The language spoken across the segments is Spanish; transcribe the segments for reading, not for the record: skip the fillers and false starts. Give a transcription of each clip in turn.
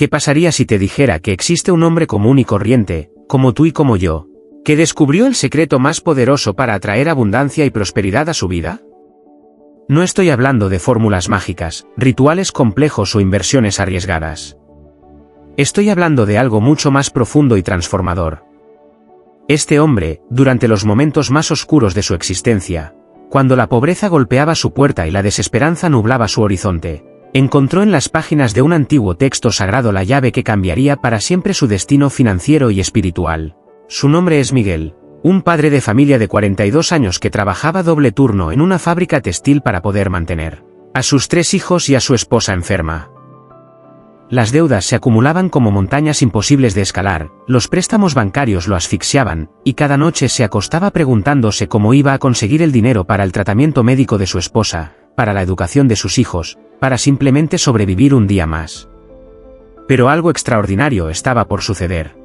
¿Qué pasaría si te dijera que existe un hombre común y corriente, como tú y como yo, que descubrió el secreto más poderoso para atraer abundancia y prosperidad a su vida? No estoy hablando de fórmulas mágicas, rituales complejos o inversiones arriesgadas. Estoy hablando de algo mucho más profundo y transformador. Este hombre, durante los momentos más oscuros de su existencia, cuando la pobreza golpeaba su puerta y la desesperanza nublaba su horizonte, encontró en las páginas de un antiguo texto sagrado la llave que cambiaría para siempre su destino financiero y espiritual. Su nombre es Miguel, un padre de familia de 42 años que trabajaba doble turno en una fábrica textil para poder mantener a sus 3 hijos y a su esposa enferma. Las deudas se acumulaban como montañas imposibles de escalar, los préstamos bancarios lo asfixiaban, y cada noche se acostaba preguntándose cómo iba a conseguir el dinero para el tratamiento médico de su esposa, para la educación de sus hijos, para simplemente sobrevivir un día más. Pero algo extraordinario estaba por suceder.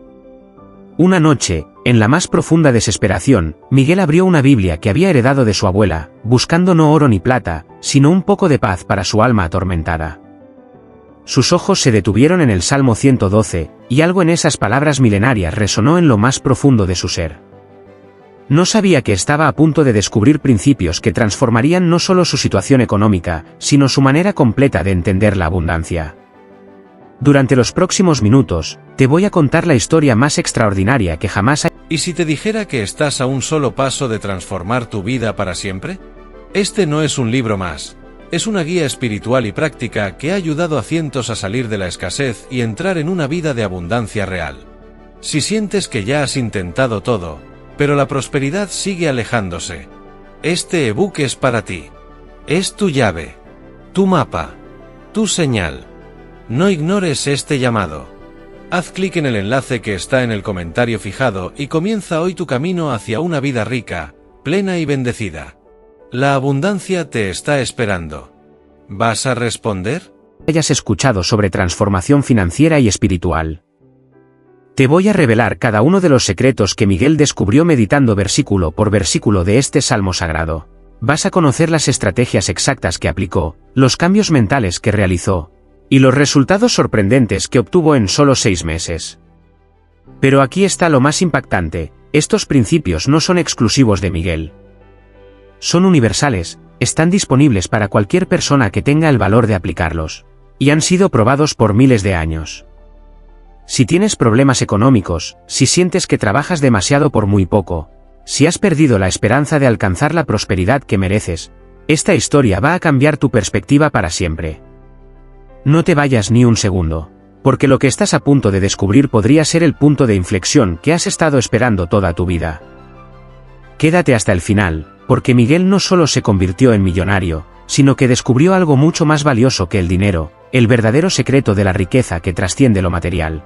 Una noche, en la más profunda desesperación, Miguel abrió una Biblia que había heredado de su abuela, buscando no oro ni plata, sino un poco de paz para su alma atormentada. Sus ojos se detuvieron en el Salmo 112, y algo en esas palabras milenarias resonó en lo más profundo de su ser. No sabía que estaba a punto de descubrir principios que transformarían no solo su situación económica, sino su manera completa de entender la abundancia. Durante los próximos minutos, te voy a contar la historia más extraordinaria que jamás ha... ¿Y si te dijera que estás a un solo paso de transformar tu vida para siempre? Este no es un libro más. Es una guía espiritual y práctica que ha ayudado a cientos a salir de la escasez y entrar en una vida de abundancia real. Si sientes que ya has intentado todo, pero la prosperidad sigue alejándose, este ebook es para ti. Es tu llave, tu mapa, tu señal. No ignores este llamado. Haz clic en el enlace que está en el comentario fijado y comienza hoy tu camino hacia una vida rica, plena y bendecida. La abundancia te está esperando. ¿Vas a responder? Hayas escuchado sobre transformación financiera y espiritual. Te voy a revelar cada uno de los secretos que Miguel descubrió meditando versículo por versículo de este salmo sagrado. Vas a conocer las estrategias exactas que aplicó, los cambios mentales que realizó, y los resultados sorprendentes que obtuvo en solo 6 meses. Pero aquí está lo más impactante: estos principios no son exclusivos de Miguel. Son universales, están disponibles para cualquier persona que tenga el valor de aplicarlos, y han sido probados por miles de años. Si tienes problemas económicos, si sientes que trabajas demasiado por muy poco, si has perdido la esperanza de alcanzar la prosperidad que mereces, esta historia va a cambiar tu perspectiva para siempre. No te vayas ni un segundo, porque lo que estás a punto de descubrir podría ser el punto de inflexión que has estado esperando toda tu vida. Quédate hasta el final, porque Miguel no solo se convirtió en millonario, sino que descubrió algo mucho más valioso que el dinero, el verdadero secreto de la riqueza que trasciende lo material.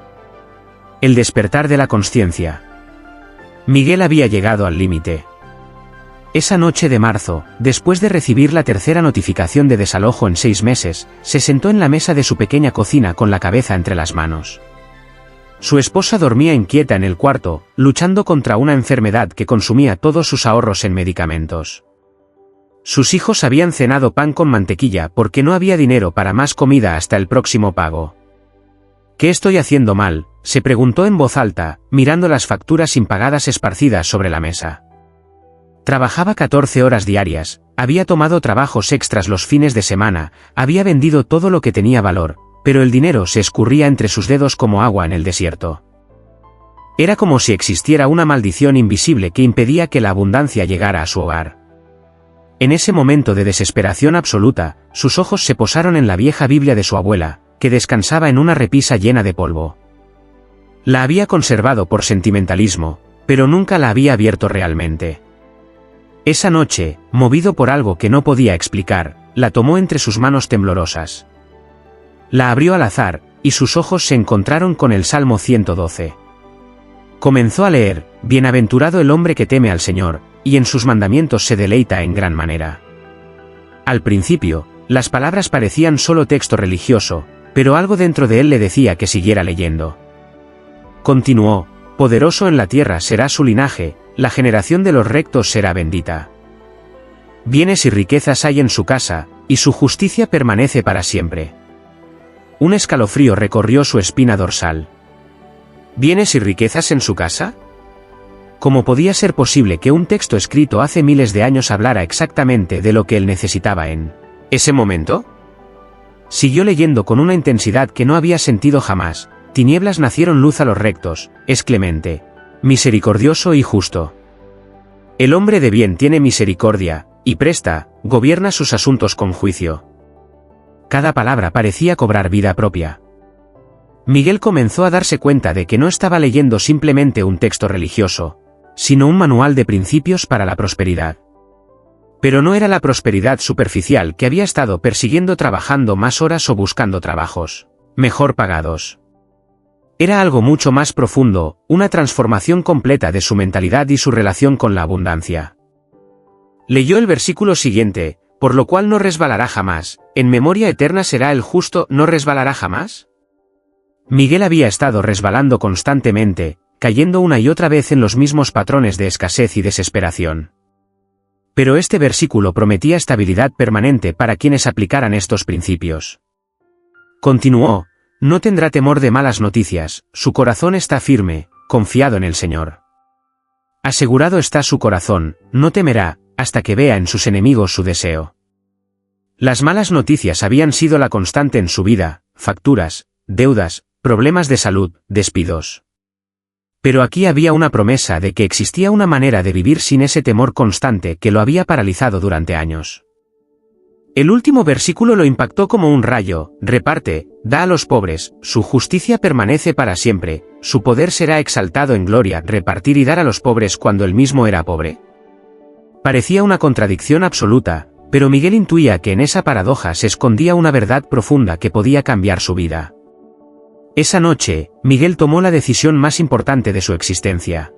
El despertar de la consciencia. Miguel había llegado al límite. Esa noche de marzo, después de recibir la tercera notificación de desalojo en 6 meses, se sentó en la mesa de su pequeña cocina con la cabeza entre las manos. Su esposa dormía inquieta en el cuarto, luchando contra una enfermedad que consumía todos sus ahorros en medicamentos. Sus hijos habían cenado pan con mantequilla porque no había dinero para más comida hasta el próximo pago. ¿Qué estoy haciendo mal?, se preguntó en voz alta, mirando las facturas impagadas esparcidas sobre la mesa. Trabajaba 14 horas diarias, había tomado trabajos extras los fines de semana, había vendido todo lo que tenía valor, pero el dinero se escurría entre sus dedos como agua en el desierto. Era como si existiera una maldición invisible que impedía que la abundancia llegara a su hogar. En ese momento de desesperación absoluta, sus ojos se posaron en la vieja Biblia de su abuela, que descansaba en una repisa llena de polvo. La había conservado por sentimentalismo, pero nunca la había abierto realmente. Esa noche, movido por algo que no podía explicar, la tomó entre sus manos temblorosas. La abrió al azar, y sus ojos se encontraron con el Salmo 112. Comenzó a leer: «Bienaventurado el hombre que teme al Señor, y en sus mandamientos se deleita en gran manera». Al principio, las palabras parecían solo texto religioso, pero algo dentro de él le decía que siguiera leyendo. Continuó: «Poderoso en la tierra será su linaje, la generación de los rectos será bendita. Bienes y riquezas hay en su casa, y su justicia permanece para siempre». Un escalofrío recorrió su espina dorsal. ¿Bienes y riquezas en su casa? ¿Cómo podía ser posible que un texto escrito hace miles de años hablara exactamente de lo que él necesitaba en ese momento? Siguió leyendo con una intensidad que no había sentido jamás. Tinieblas nacieron luz a los rectos, es clemente, misericordioso y justo. El hombre de bien tiene misericordia, y presta, gobierna sus asuntos con juicio. Cada palabra parecía cobrar vida propia. Miguel comenzó a darse cuenta de que no estaba leyendo simplemente un texto religioso, sino un manual de principios para la prosperidad. Pero no era la prosperidad superficial que había estado persiguiendo trabajando más horas o buscando trabajos mejor pagados. Era algo mucho más profundo, una transformación completa de su mentalidad y su relación con la abundancia. Leyó el versículo siguiente, por lo cual no resbalará jamás, en memoria eterna será el justo, ¿no resbalará jamás? Miguel había estado resbalando constantemente, cayendo una y otra vez en los mismos patrones de escasez y desesperación. Pero este versículo prometía estabilidad permanente para quienes aplicaran estos principios. Continuó, no tendrá temor de malas noticias, su corazón está firme, confiado en el Señor. Asegurado está su corazón, no temerá, hasta que vea en sus enemigos su deseo. Las malas noticias habían sido la constante en su vida, facturas, deudas, problemas de salud, despidos. Pero aquí había una promesa de que existía una manera de vivir sin ese temor constante que lo había paralizado durante años. El último versículo lo impactó como un rayo, reparte, da a los pobres, su justicia permanece para siempre, su poder será exaltado en gloria, repartir y dar a los pobres cuando él mismo era pobre. Parecía una contradicción absoluta, pero Miguel intuía que en esa paradoja se escondía una verdad profunda que podía cambiar su vida. Esa noche, Miguel tomó la decisión más importante de su existencia.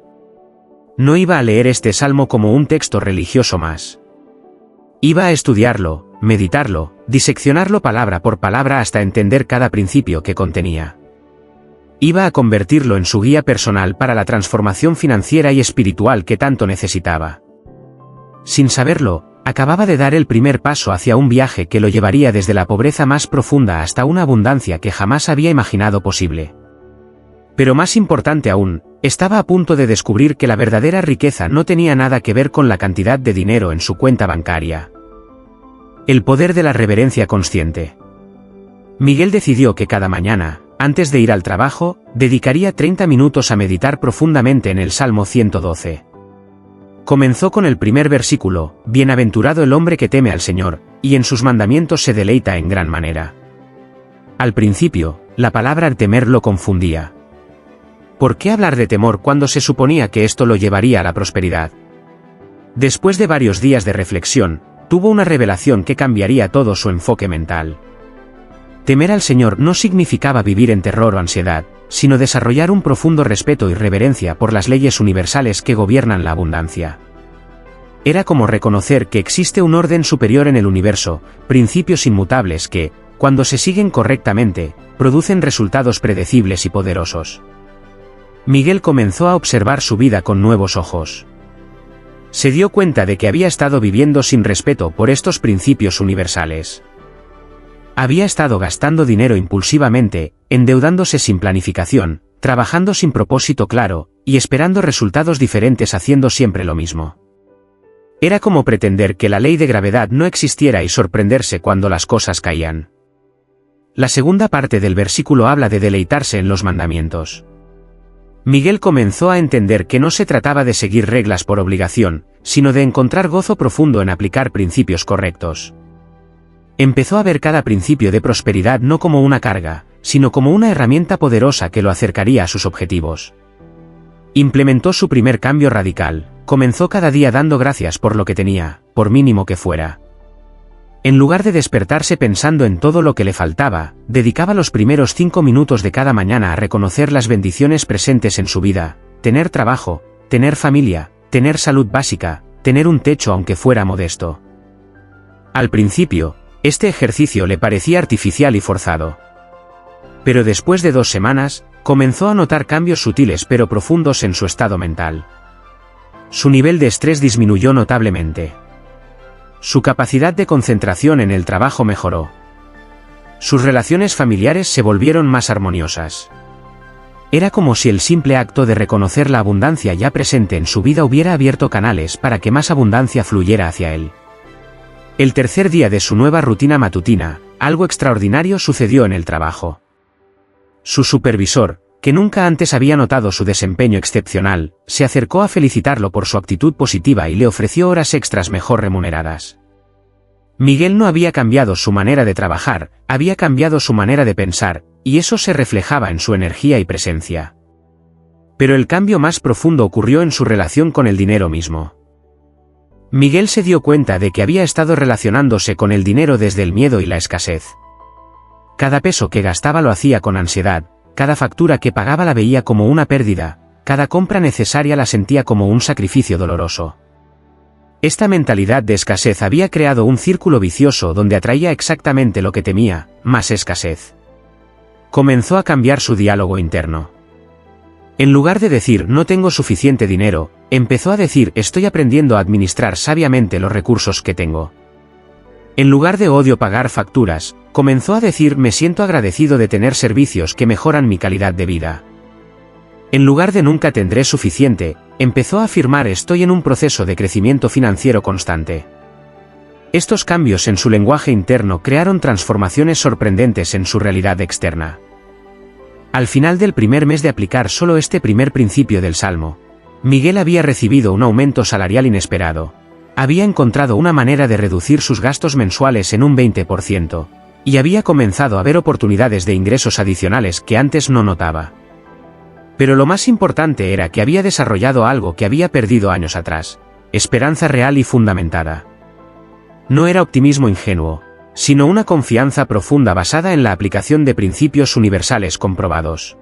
No iba a leer este salmo como un texto religioso más. Iba a estudiarlo, meditarlo, diseccionarlo palabra por palabra hasta entender cada principio que contenía. Iba a convertirlo en su guía personal para la transformación financiera y espiritual que tanto necesitaba. Sin saberlo, acababa de dar el primer paso hacia un viaje que lo llevaría desde la pobreza más profunda hasta una abundancia que jamás había imaginado posible. Pero más importante aún, estaba a punto de descubrir que la verdadera riqueza no tenía nada que ver con la cantidad de dinero en su cuenta bancaria. El poder de la reverencia consciente. Miguel decidió que cada mañana, antes de ir al trabajo, dedicaría 30 minutos a meditar profundamente en el Salmo 112. Comenzó con el primer versículo, bienaventurado el hombre que teme al Señor, y en sus mandamientos se deleita en gran manera. Al principio, la palabra temer lo confundía. ¿Por qué hablar de temor cuando se suponía que esto lo llevaría a la prosperidad? Después de varios días de reflexión, tuvo una revelación que cambiaría todo su enfoque mental. Temer al Señor no significaba vivir en terror o ansiedad, sino desarrollar un profundo respeto y reverencia por las leyes universales que gobiernan la abundancia. Era como reconocer que existe un orden superior en el universo, principios inmutables que, cuando se siguen correctamente, producen resultados predecibles y poderosos. Miguel comenzó a observar su vida con nuevos ojos. Se dio cuenta de que había estado viviendo sin respeto por estos principios universales. Había estado gastando dinero impulsivamente, endeudándose sin planificación, trabajando sin propósito claro, y esperando resultados diferentes haciendo siempre lo mismo. Era como pretender que la ley de gravedad no existiera y sorprenderse cuando las cosas caían. La segunda parte del versículo habla de deleitarse en los mandamientos. Miguel comenzó a entender que no se trataba de seguir reglas por obligación, sino de encontrar gozo profundo en aplicar principios correctos. Empezó a ver cada principio de prosperidad no como una carga, sino como una herramienta poderosa que lo acercaría a sus objetivos. Implementó su primer cambio radical, comenzó cada día dando gracias por lo que tenía, por mínimo que fuera. En lugar de despertarse pensando en todo lo que le faltaba, dedicaba los primeros 5 minutos de cada mañana a reconocer las bendiciones presentes en su vida: tener trabajo, tener familia, tener salud básica, tener un techo aunque fuera modesto. Al principio, este ejercicio le parecía artificial y forzado. Pero después de 2 semanas, comenzó a notar cambios sutiles pero profundos en su estado mental. Su nivel de estrés disminuyó notablemente. Su capacidad de concentración en el trabajo mejoró. Sus relaciones familiares se volvieron más armoniosas. Era como si el simple acto de reconocer la abundancia ya presente en su vida hubiera abierto canales para que más abundancia fluyera hacia él. El tercer día de su nueva rutina matutina, algo extraordinario sucedió en el trabajo. Su supervisor, que nunca antes había notado su desempeño excepcional, se acercó a felicitarlo por su actitud positiva y le ofreció horas extras mejor remuneradas. Miguel no había cambiado su manera de trabajar, había cambiado su manera de pensar, y eso se reflejaba en su energía y presencia. Pero el cambio más profundo ocurrió en su relación con el dinero mismo. Miguel se dio cuenta de que había estado relacionándose con el dinero desde el miedo y la escasez. Cada peso que gastaba lo hacía con ansiedad, cada factura que pagaba la veía como una pérdida, cada compra necesaria la sentía como un sacrificio doloroso. Esta mentalidad de escasez había creado un círculo vicioso donde atraía exactamente lo que temía, más escasez. Comenzó a cambiar su diálogo interno. En lugar de decir no tengo suficiente dinero, empezó a decir estoy aprendiendo a administrar sabiamente los recursos que tengo. En lugar de odio pagar facturas, comenzó a decir me siento agradecido de tener servicios que mejoran mi calidad de vida. En lugar de nunca tendré suficiente, empezó a afirmar estoy en un proceso de crecimiento financiero constante. Estos cambios en su lenguaje interno crearon transformaciones sorprendentes en su realidad externa. Al final del primer mes de aplicar solo este primer principio del Salmo, Miguel había recibido un aumento salarial inesperado. Había encontrado una manera de reducir sus gastos mensuales en un 20%, y había comenzado a ver oportunidades de ingresos adicionales que antes no notaba. Pero lo más importante era que había desarrollado algo que había perdido años atrás: esperanza real y fundamentada. No era optimismo ingenuo, sino una confianza profunda basada en la aplicación de principios universales comprobados.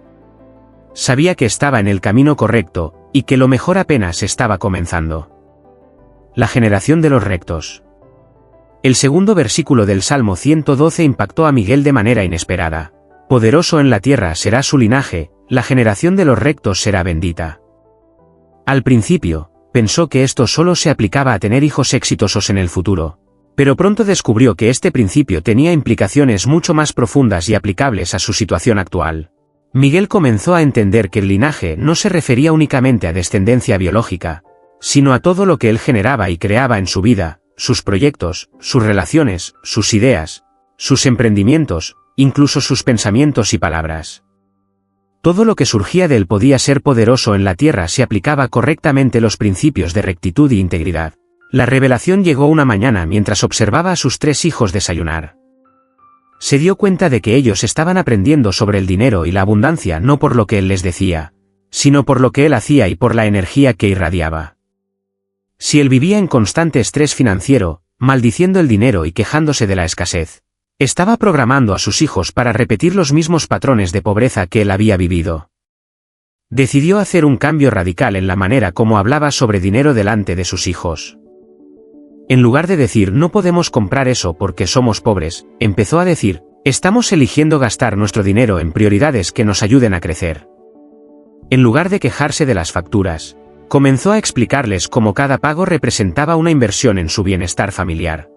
Sabía que estaba en el camino correcto, y que lo mejor apenas estaba comenzando. La generación de los rectos. El segundo versículo del Salmo 112 impactó a Miguel de manera inesperada. Poderoso en la tierra será su linaje, la generación de los rectos será bendita. Al principio, pensó que esto solo se aplicaba a tener hijos exitosos en el futuro, pero pronto descubrió que este principio tenía implicaciones mucho más profundas y aplicables a su situación actual. Miguel comenzó a entender que el linaje no se refería únicamente a descendencia biológica, sino a todo lo que él generaba y creaba en su vida, sus proyectos, sus relaciones, sus ideas, sus emprendimientos, incluso sus pensamientos y palabras. Todo lo que surgía de él podía ser poderoso en la tierra si aplicaba correctamente los principios de rectitud y integridad. La revelación llegó una mañana mientras observaba a sus 3 hijos desayunar. Se dio cuenta de que ellos estaban aprendiendo sobre el dinero y la abundancia no por lo que él les decía, sino por lo que él hacía y por la energía que irradiaba. Si él vivía en constante estrés financiero, maldiciendo el dinero y quejándose de la escasez, estaba programando a sus hijos para repetir los mismos patrones de pobreza que él había vivido. Decidió hacer un cambio radical en la manera como hablaba sobre dinero delante de sus hijos. En lugar de decir no podemos comprar eso porque somos pobres, empezó a decir, estamos eligiendo gastar nuestro dinero en prioridades que nos ayuden a crecer. En lugar de quejarse de las facturas, comenzó a explicarles cómo cada pago representaba una inversión en su bienestar familiar.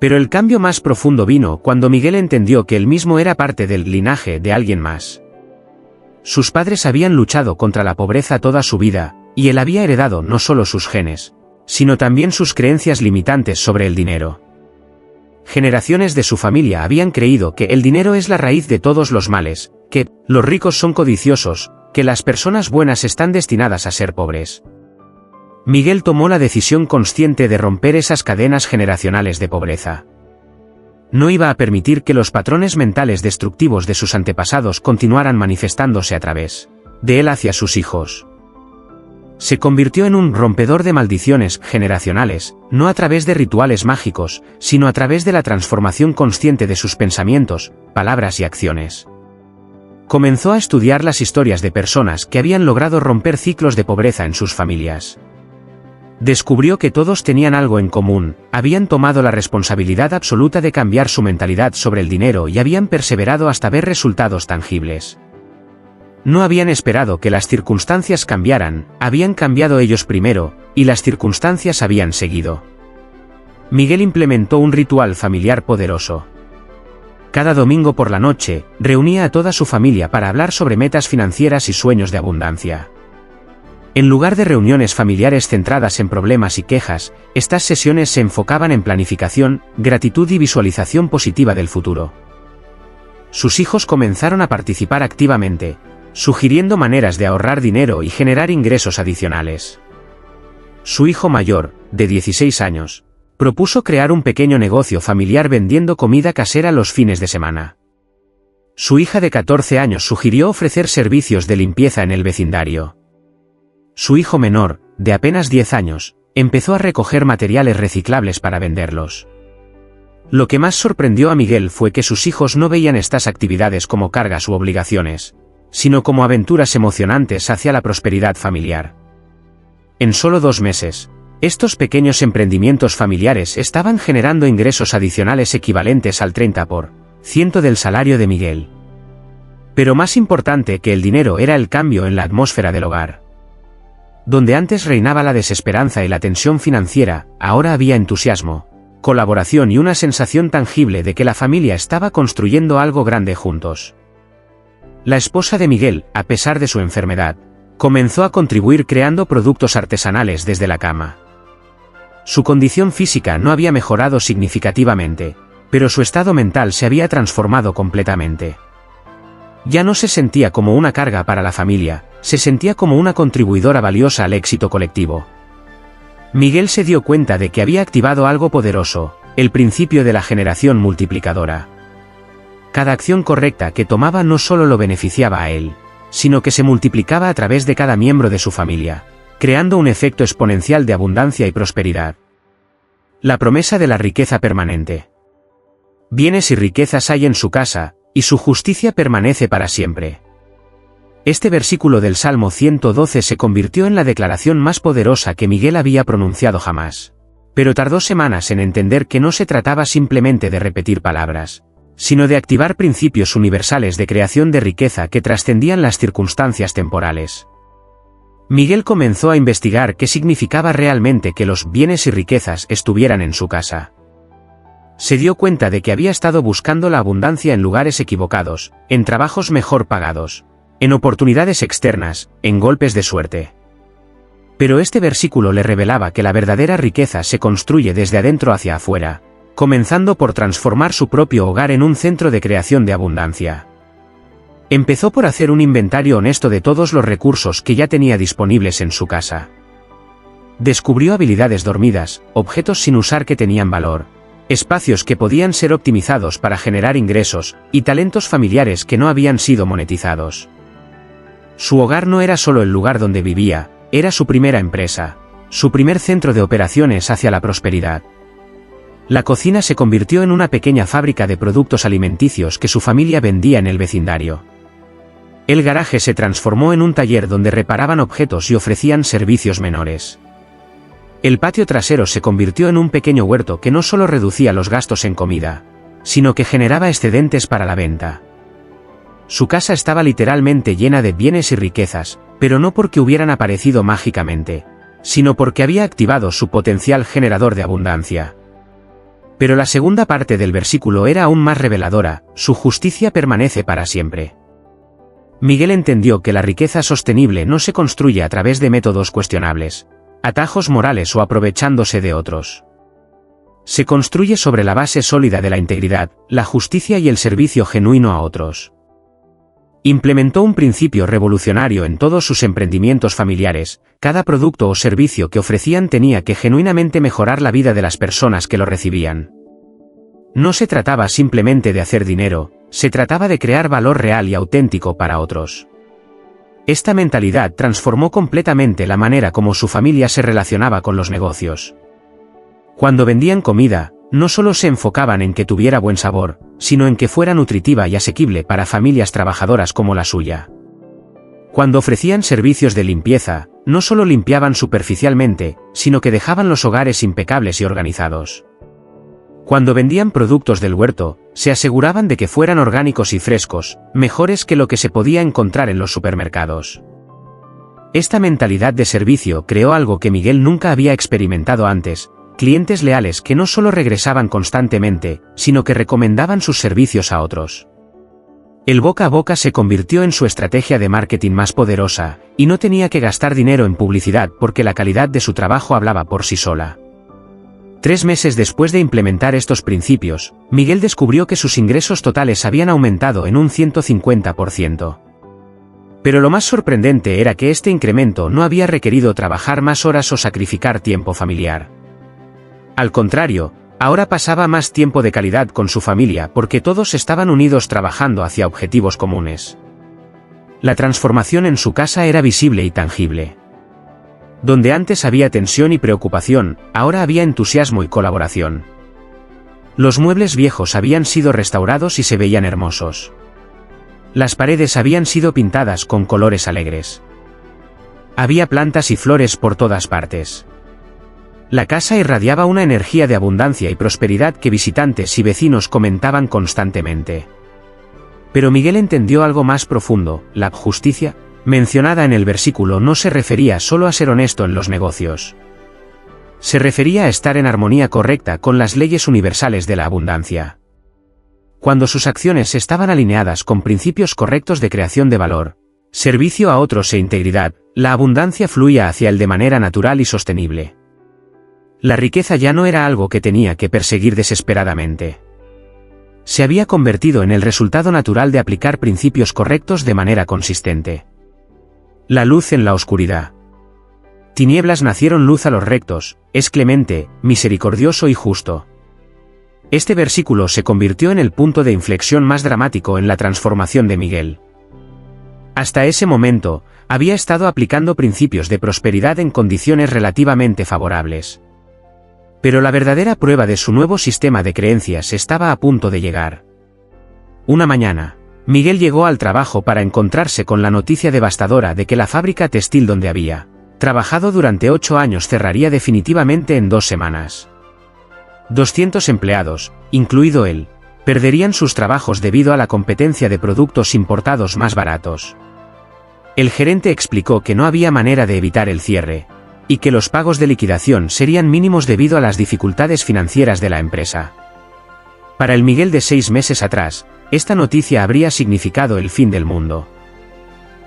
Pero el cambio más profundo vino cuando Miguel entendió que él mismo era parte del linaje de alguien más. Sus padres habían luchado contra la pobreza toda su vida, y él había heredado no solo sus genes, sino también sus creencias limitantes sobre el dinero. Generaciones de su familia habían creído que el dinero es la raíz de todos los males, que los ricos son codiciosos, que las personas buenas están destinadas a ser pobres. Miguel tomó la decisión consciente de romper esas cadenas generacionales de pobreza. No iba a permitir que los patrones mentales destructivos de sus antepasados continuaran manifestándose a través de él hacia sus hijos. Se convirtió en un rompedor de maldiciones generacionales, no a través de rituales mágicos, sino a través de la transformación consciente de sus pensamientos, palabras y acciones. Comenzó a estudiar las historias de personas que habían logrado romper ciclos de pobreza en sus familias. Descubrió que todos tenían algo en común, habían tomado la responsabilidad absoluta de cambiar su mentalidad sobre el dinero y habían perseverado hasta ver resultados tangibles. No habían esperado que las circunstancias cambiaran, habían cambiado ellos primero, y las circunstancias habían seguido. Miguel implementó un ritual familiar poderoso. Cada domingo por la noche, reunía a toda su familia para hablar sobre metas financieras y sueños de abundancia. En lugar de reuniones familiares centradas en problemas y quejas, estas sesiones se enfocaban en planificación, gratitud y visualización positiva del futuro. Sus hijos comenzaron a participar activamente, sugiriendo maneras de ahorrar dinero y generar ingresos adicionales. Su hijo mayor, de 16 años, propuso crear un pequeño negocio familiar vendiendo comida casera los fines de semana. Su hija de 14 años sugirió ofrecer servicios de limpieza en el vecindario. Su hijo menor, de apenas 10 años, empezó a recoger materiales reciclables para venderlos. Lo que más sorprendió a Miguel fue que sus hijos no veían estas actividades como cargas u obligaciones, sino como aventuras emocionantes hacia la prosperidad familiar. En solo 2 meses, estos pequeños emprendimientos familiares estaban generando ingresos adicionales equivalentes al 30% del salario de Miguel. Pero más importante que el dinero era el cambio en la atmósfera del hogar. Donde antes reinaba la desesperanza y la tensión financiera, ahora había entusiasmo, colaboración y una sensación tangible de que la familia estaba construyendo algo grande juntos. La esposa de Miguel, a pesar de su enfermedad, comenzó a contribuir creando productos artesanales desde la cama. Su condición física no había mejorado significativamente, pero su estado mental se había transformado completamente. Ya no se sentía como una carga para la familia, se sentía como una contribuidora valiosa al éxito colectivo. Miguel se dio cuenta de que había activado algo poderoso, el principio de la generación multiplicadora. Cada acción correcta que tomaba no solo lo beneficiaba a él, sino que se multiplicaba a través de cada miembro de su familia, creando un efecto exponencial de abundancia y prosperidad. La promesa de la riqueza permanente. Bienes y riquezas hay en su casa, y su justicia permanece para siempre. Este versículo del Salmo 112 se convirtió en la declaración más poderosa que Miguel había pronunciado jamás. Pero tardó semanas en entender que no se trataba simplemente de repetir palabras, sino de activar principios universales de creación de riqueza que trascendían las circunstancias temporales. Miguel comenzó a investigar qué significaba realmente que los bienes y riquezas estuvieran en su casa. Se dio cuenta de que había estado buscando la abundancia en lugares equivocados, en trabajos mejor pagados, en oportunidades externas, en golpes de suerte. Pero este versículo le revelaba que la verdadera riqueza se construye desde adentro hacia afuera, comenzando por transformar su propio hogar en un centro de creación de abundancia. Empezó por hacer un inventario honesto de todos los recursos que ya tenía disponibles en su casa. Descubrió habilidades dormidas, objetos sin usar que tenían valor, espacios que podían ser optimizados para generar ingresos, y talentos familiares que no habían sido monetizados. Su hogar no era solo el lugar donde vivía, era su primera empresa, su primer centro de operaciones hacia la prosperidad. La cocina se convirtió en una pequeña fábrica de productos alimenticios que su familia vendía en el vecindario. El garaje se transformó en un taller donde reparaban objetos y ofrecían servicios menores. El patio trasero se convirtió en un pequeño huerto que no solo reducía los gastos en comida, sino que generaba excedentes para la venta. Su casa estaba literalmente llena de bienes y riquezas, pero no porque hubieran aparecido mágicamente, sino porque había activado su potencial generador de abundancia. Pero la segunda parte del versículo era aún más reveladora: su justicia permanece para siempre. Miguel entendió que la riqueza sostenible no se construye a través de métodos cuestionables, atajos morales o aprovechándose de otros. Se construye sobre la base sólida de la integridad, la justicia y el servicio genuino a otros. Implementó un principio revolucionario en todos sus emprendimientos familiares: cada producto o servicio que ofrecían tenía que genuinamente mejorar la vida de las personas que lo recibían. No se trataba simplemente de hacer dinero, se trataba de crear valor real y auténtico para otros. Esta mentalidad transformó completamente la manera como su familia se relacionaba con los negocios. Cuando vendían comida, no solo se enfocaban en que tuviera buen sabor, sino en que fuera nutritiva y asequible para familias trabajadoras como la suya. Cuando ofrecían servicios de limpieza, no solo limpiaban superficialmente, sino que dejaban los hogares impecables y organizados. Cuando vendían productos del huerto, se aseguraban de que fueran orgánicos y frescos, mejores que lo que se podía encontrar en los supermercados. Esta mentalidad de servicio creó algo que Miguel nunca había experimentado antes: clientes leales que no solo regresaban constantemente, sino que recomendaban sus servicios a otros. El boca a boca se convirtió en su estrategia de marketing más poderosa, y no tenía que gastar dinero en publicidad porque la calidad de su trabajo hablaba por sí sola. 3 meses después de implementar estos principios, Miguel descubrió que sus ingresos totales habían aumentado en un 150%. Pero lo más sorprendente era que este incremento no había requerido trabajar más horas o sacrificar tiempo familiar. Al contrario, ahora pasaba más tiempo de calidad con su familia porque todos estaban unidos trabajando hacia objetivos comunes. La transformación en su casa era visible y tangible. Donde antes había tensión y preocupación, ahora había entusiasmo y colaboración. Los muebles viejos habían sido restaurados y se veían hermosos. Las paredes habían sido pintadas con colores alegres. Había plantas y flores por todas partes. La casa irradiaba una energía de abundancia y prosperidad que visitantes y vecinos comentaban constantemente. Pero Miguel entendió algo más profundo: la justicia, mencionada en el versículo, no se refería solo a ser honesto en los negocios. Se refería a estar en armonía correcta con las leyes universales de la abundancia. Cuando sus acciones estaban alineadas con principios correctos de creación de valor, servicio a otros e integridad, la abundancia fluía hacia él de manera natural y sostenible. La riqueza ya no era algo que tenía que perseguir desesperadamente. Se había convertido en el resultado natural de aplicar principios correctos de manera consistente. La luz en la oscuridad. Tinieblas nacieron luz a los rectos, es clemente, misericordioso y justo. Este versículo se convirtió en el punto de inflexión más dramático en la transformación de Miguel. Hasta ese momento, había estado aplicando principios de prosperidad en condiciones relativamente favorables. Pero la verdadera prueba de su nuevo sistema de creencias estaba a punto de llegar. Una mañana, Miguel llegó al trabajo para encontrarse con la noticia devastadora de que la fábrica textil donde había trabajado durante 8 años cerraría definitivamente en 2 semanas. 200 empleados, incluido él, perderían sus trabajos debido a la competencia de productos importados más baratos. El gerente explicó que no había manera de evitar el cierre, y que los pagos de liquidación serían mínimos debido a las dificultades financieras de la empresa. Para el Miguel de 6 meses atrás, esta noticia habría significado el fin del mundo.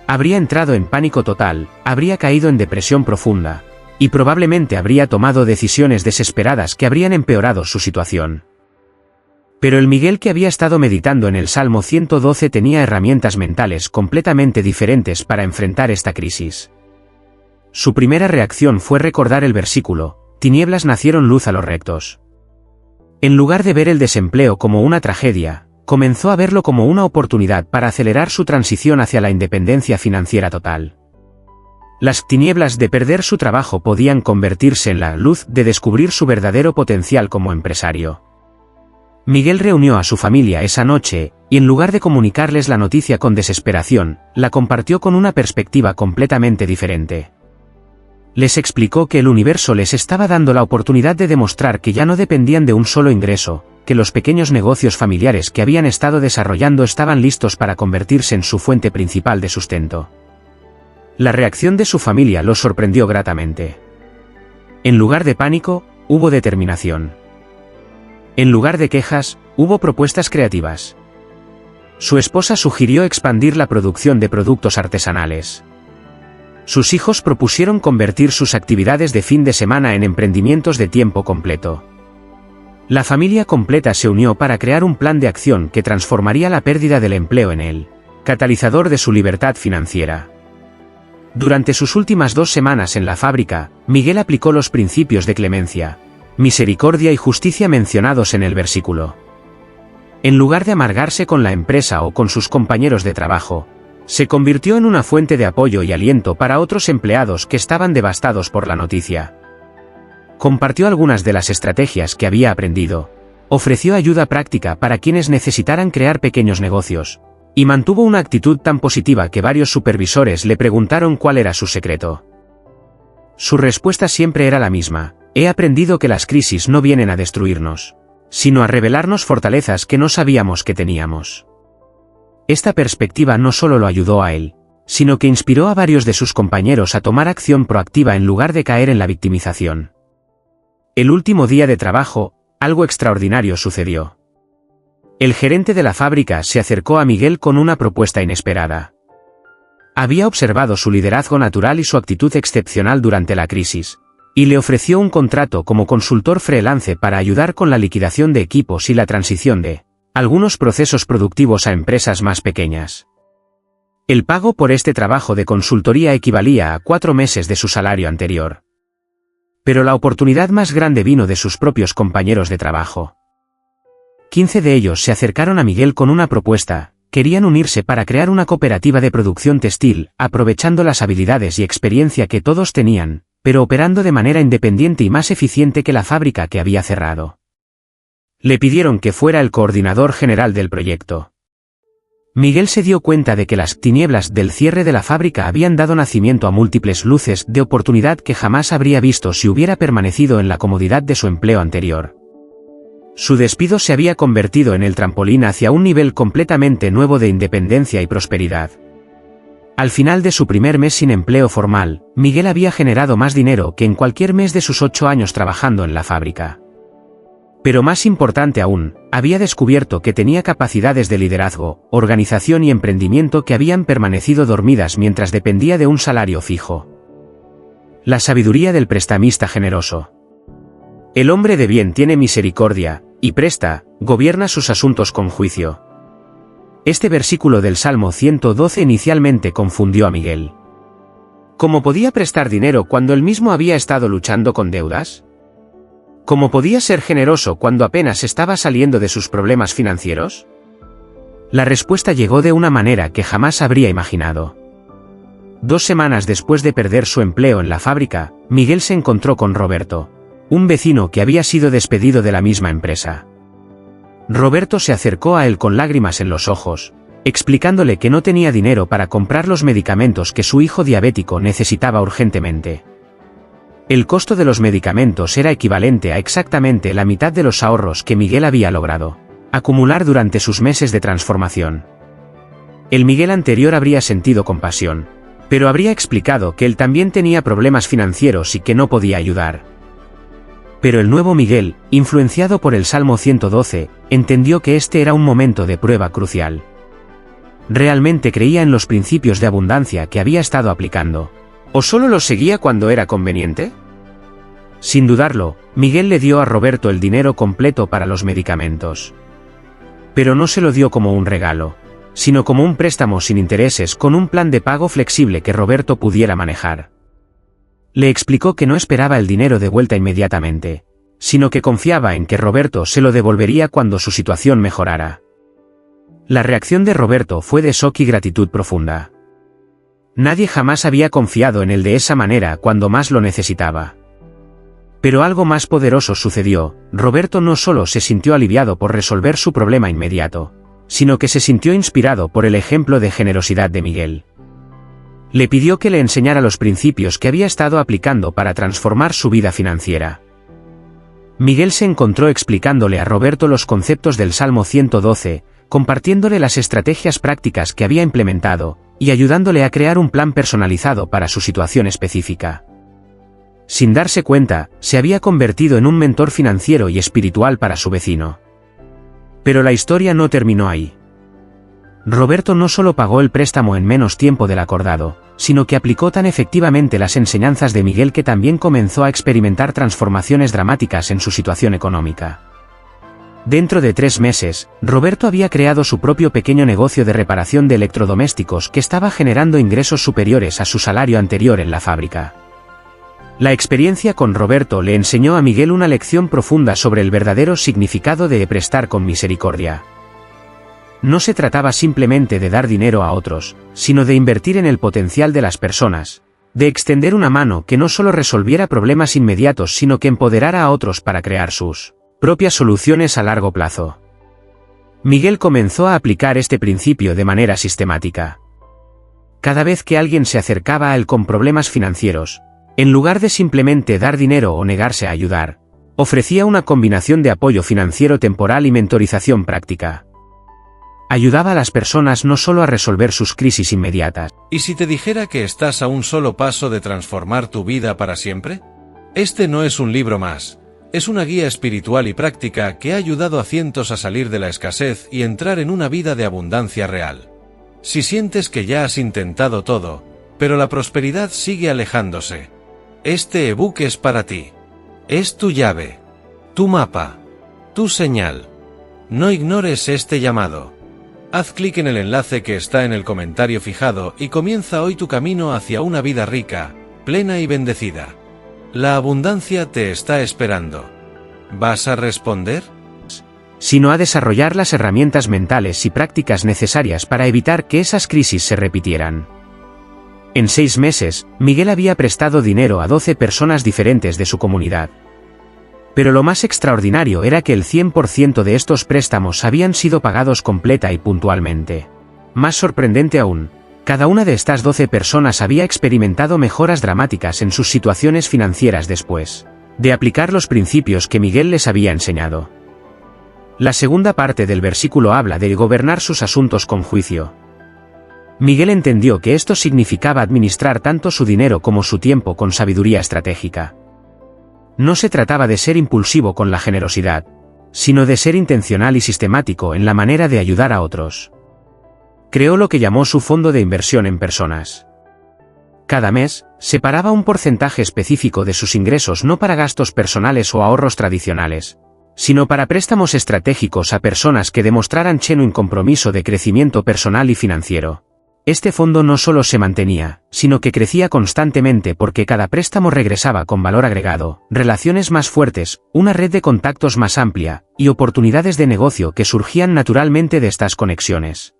Habría entrado en pánico total, habría caído en depresión profunda, y probablemente habría tomado decisiones desesperadas que habrían empeorado su situación. Pero el Miguel que había estado meditando en el Salmo 112 tenía herramientas mentales completamente diferentes para enfrentar esta crisis. Su primera reacción fue recordar el versículo: tinieblas nacieron luz a los rectos. En lugar de ver el desempleo como una tragedia, comenzó a verlo como una oportunidad para acelerar su transición hacia la independencia financiera total. Las tinieblas de perder su trabajo podían convertirse en la luz de descubrir su verdadero potencial como empresario. Miguel reunió a su familia esa noche, y en lugar de comunicarles la noticia con desesperación, la compartió con una perspectiva completamente diferente. Les explicó que el universo les estaba dando la oportunidad de demostrar que ya no dependían de un solo ingreso, que los pequeños negocios familiares que habían estado desarrollando estaban listos para convertirse en su fuente principal de sustento. La reacción de su familia los sorprendió gratamente. En lugar de pánico, hubo determinación. En lugar de quejas, hubo propuestas creativas. Su esposa sugirió expandir la producción de productos artesanales. Sus hijos propusieron convertir sus actividades de fin de semana en emprendimientos de tiempo completo. La familia completa se unió para crear un plan de acción que transformaría la pérdida del empleo en el catalizador de su libertad financiera. Durante sus últimas 2 semanas en la fábrica, Miguel aplicó los principios de clemencia, misericordia y justicia mencionados en el versículo. En lugar de amargarse con la empresa o con sus compañeros de trabajo, se convirtió en una fuente de apoyo y aliento para otros empleados que estaban devastados por la noticia. Compartió algunas de las estrategias que había aprendido, ofreció ayuda práctica para quienes necesitaran crear pequeños negocios, y mantuvo una actitud tan positiva que varios supervisores le preguntaron cuál era su secreto. Su respuesta siempre era la misma: he aprendido que las crisis no vienen a destruirnos, sino a revelarnos fortalezas que no sabíamos que teníamos. Esta perspectiva no solo lo ayudó a él, sino que inspiró a varios de sus compañeros a tomar acción proactiva en lugar de caer en la victimización. El último día de trabajo, algo extraordinario sucedió. El gerente de la fábrica se acercó a Miguel con una propuesta inesperada. Había observado su liderazgo natural y su actitud excepcional durante la crisis, y le ofreció un contrato como consultor freelance para ayudar con la liquidación de equipos y la transición de algunos procesos productivos a empresas más pequeñas. El pago por este trabajo de consultoría equivalía a 4 meses de su salario anterior. Pero la oportunidad más grande vino de sus propios compañeros de trabajo. 15 de ellos se acercaron a Miguel con una propuesta: querían unirse para crear una cooperativa de producción textil, aprovechando las habilidades y experiencia que todos tenían, pero operando de manera independiente y más eficiente que la fábrica que había cerrado. Le pidieron que fuera el coordinador general del proyecto. Miguel se dio cuenta de que las tinieblas del cierre de la fábrica habían dado nacimiento a múltiples luces de oportunidad que jamás habría visto si hubiera permanecido en la comodidad de su empleo anterior. Su despido se había convertido en el trampolín hacia un nivel completamente nuevo de independencia y prosperidad. Al final de su primer mes sin empleo formal, Miguel había generado más dinero que en cualquier mes de sus 8 años trabajando en la fábrica. Pero más importante aún, había descubierto que tenía capacidades de liderazgo, organización y emprendimiento que habían permanecido dormidas mientras dependía de un salario fijo. La sabiduría del prestamista generoso. El hombre de bien tiene misericordia, y presta, gobierna sus asuntos con juicio. Este versículo del Salmo 112 inicialmente confundió a Miguel. ¿Cómo podía prestar dinero cuando él mismo había estado luchando con deudas? ¿Cómo podía ser generoso cuando apenas estaba saliendo de sus problemas financieros? La respuesta llegó de una manera que jamás habría imaginado. 2 semanas después de perder su empleo en la fábrica, Miguel se encontró con Roberto, un vecino que había sido despedido de la misma empresa. Roberto se acercó a él con lágrimas en los ojos, explicándole que no tenía dinero para comprar los medicamentos que su hijo diabético necesitaba urgentemente. El costo de los medicamentos era equivalente a exactamente la mitad de los ahorros que Miguel había logrado acumular durante sus meses de transformación. El Miguel anterior habría sentido compasión, pero habría explicado que él también tenía problemas financieros y que no podía ayudar. Pero el nuevo Miguel, influenciado por el Salmo 112, entendió que este era un momento de prueba crucial. ¿Realmente creía en los principios de abundancia que había estado aplicando? ¿O solo los seguía cuando era conveniente? Sin dudarlo, Miguel le dio a Roberto el dinero completo para los medicamentos. Pero no se lo dio como un regalo, sino como un préstamo sin intereses con un plan de pago flexible que Roberto pudiera manejar. Le explicó que no esperaba el dinero de vuelta inmediatamente, sino que confiaba en que Roberto se lo devolvería cuando su situación mejorara. La reacción de Roberto fue de shock y gratitud profunda. Nadie jamás había confiado en él de esa manera cuando más lo necesitaba. Pero algo más poderoso sucedió. Roberto no solo se sintió aliviado por resolver su problema inmediato, sino que se sintió inspirado por el ejemplo de generosidad de Miguel. Le pidió que le enseñara los principios que había estado aplicando para transformar su vida financiera. Miguel se encontró explicándole a Roberto los conceptos del Salmo 112, compartiéndole las estrategias prácticas que había implementado, y ayudándole a crear un plan personalizado para su situación específica. Sin darse cuenta, se había convertido en un mentor financiero y espiritual para su vecino. Pero la historia no terminó ahí. Roberto no solo pagó el préstamo en menos tiempo del acordado, sino que aplicó tan efectivamente las enseñanzas de Miguel que también comenzó a experimentar transformaciones dramáticas en su situación económica. Dentro de 3 meses, Roberto había creado su propio pequeño negocio de reparación de electrodomésticos que estaba generando ingresos superiores a su salario anterior en la fábrica. La experiencia con Roberto le enseñó a Miguel una lección profunda sobre el verdadero significado de prestar con misericordia. No se trataba simplemente de dar dinero a otros, sino de invertir en el potencial de las personas, de extender una mano que no solo resolviera problemas inmediatos sino que empoderara a otros para crear sus propias soluciones a largo plazo. Miguel comenzó a aplicar este principio de manera sistemática. Cada vez que alguien se acercaba a él con problemas financieros, en lugar de simplemente dar dinero o negarse a ayudar, ofrecía una combinación de apoyo financiero temporal y mentorización práctica. Ayudaba a las personas no solo a resolver sus crisis inmediatas. ¿Y si te dijera que estás a un solo paso de transformar tu vida para siempre? Este no es un libro más. Es una guía espiritual y práctica que ha ayudado a cientos a salir de la escasez y entrar en una vida de abundancia real. Si sientes que ya has intentado todo, pero la prosperidad sigue alejándose, este ebook es para ti. Es tu llave, tu mapa, tu señal. No ignores este llamado. Haz clic en el enlace que está en el comentario fijado y comienza hoy tu camino hacia una vida rica, plena y bendecida. La abundancia te está esperando. ¿Vas a responder? Sino a desarrollar las herramientas mentales y prácticas necesarias para evitar que esas crisis se repitieran. En 6 meses, Miguel había prestado dinero a 12 personas diferentes de su comunidad. Pero lo más extraordinario era que el 100% de estos préstamos habían sido pagados completa y puntualmente. Más sorprendente aún, cada una de estas 12 personas había experimentado mejoras dramáticas en sus situaciones financieras después de aplicar los principios que Miguel les había enseñado. La segunda parte del versículo habla de gobernar sus asuntos con juicio. Miguel entendió que esto significaba administrar tanto su dinero como su tiempo con sabiduría estratégica. No se trataba de ser impulsivo con la generosidad, sino de ser intencional y sistemático en la manera de ayudar a otros. Creó lo que llamó su fondo de inversión en personas. Cada mes, separaba un porcentaje específico de sus ingresos no para gastos personales o ahorros tradicionales, sino para préstamos estratégicos a personas que demostraran genuino compromiso de crecimiento personal y financiero. Este fondo no solo se mantenía, sino que crecía constantemente porque cada préstamo regresaba con valor agregado, relaciones más fuertes, una red de contactos más amplia, y oportunidades de negocio que surgían naturalmente de estas conexiones.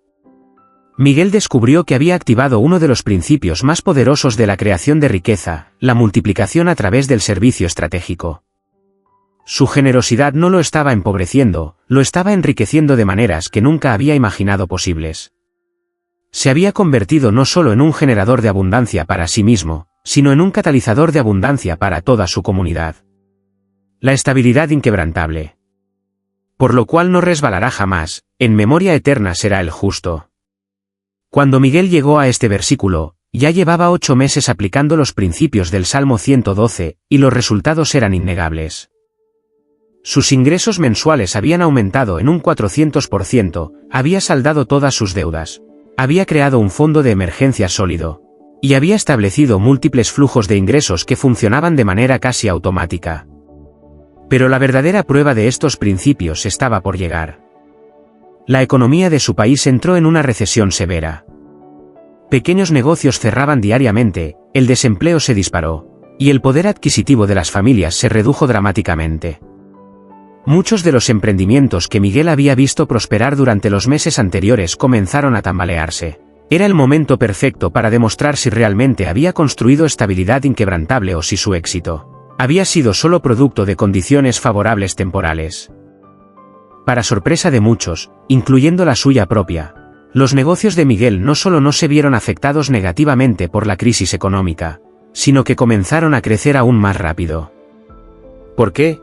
Miguel descubrió que había activado uno de los principios más poderosos de la creación de riqueza, la multiplicación a través del servicio estratégico. Su generosidad no lo estaba empobreciendo, lo estaba enriqueciendo de maneras que nunca había imaginado posibles. Se había convertido no solo en un generador de abundancia para sí mismo, sino en un catalizador de abundancia para toda su comunidad. La estabilidad inquebrantable. Por lo cual no resbalará jamás, en memoria eterna será el justo. Cuando Miguel llegó a este versículo, ya llevaba 8 meses aplicando los principios del Salmo 112, y los resultados eran innegables. Sus ingresos mensuales habían aumentado en un 400%, había saldado todas sus deudas. Había creado un fondo de emergencia sólido. Y había establecido múltiples flujos de ingresos que funcionaban de manera casi automática. Pero la verdadera prueba de estos principios estaba por llegar. La economía de su país entró en una recesión severa. Pequeños negocios cerraban diariamente, el desempleo se disparó, y el poder adquisitivo de las familias se redujo dramáticamente. Muchos de los emprendimientos que Miguel había visto prosperar durante los meses anteriores comenzaron a tambalearse. Era el momento perfecto para demostrar si realmente había construido estabilidad inquebrantable o si su éxito había sido solo producto de condiciones favorables temporales. Para sorpresa de muchos, incluyendo la suya propia, los negocios de Miguel no solo no se vieron afectados negativamente por la crisis económica, sino que comenzaron a crecer aún más rápido. ¿Por qué?